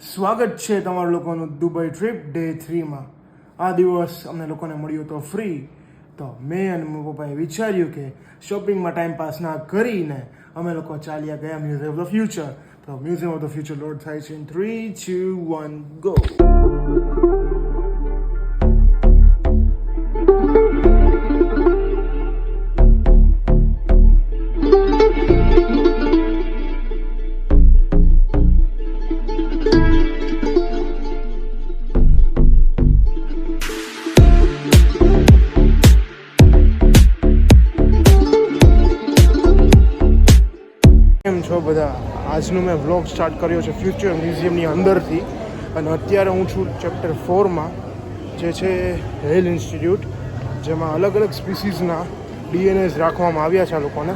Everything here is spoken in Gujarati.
સ્વાગત છે તમારા લોકોનું દુબઈ ટ્રીપ ડે 3માં. આ દિવસ અમને લોકોને મળ્યો તો ફ્રી, તો મેં અને મારા પપ્પાએ વિચાર્યું કે શોપિંગમાં ટાઈમ પાસ ના કરીને અમે લોકો ચાલ્યા ગયા મ્યુઝિયમ ઓફ ધ ફ્યુચર. તો museum of the future load થાય છે ઇન 3, 2, 1, ગો. કેમ છો બધા? આજનું મેં વ્લોગ સ્ટાર્ટ કર્યો છે ફ્યુચર મ્યુઝિયમની અંદરથી, અને અત્યારે હું છું ચેપ્ટર 4માં, જે છે હેલ ઇન્સ્ટિટ્યૂટ, જેમાં અલગ અલગ સ્પીસીસના DNAs રાખવામાં આવ્યા છે આ લોકોને.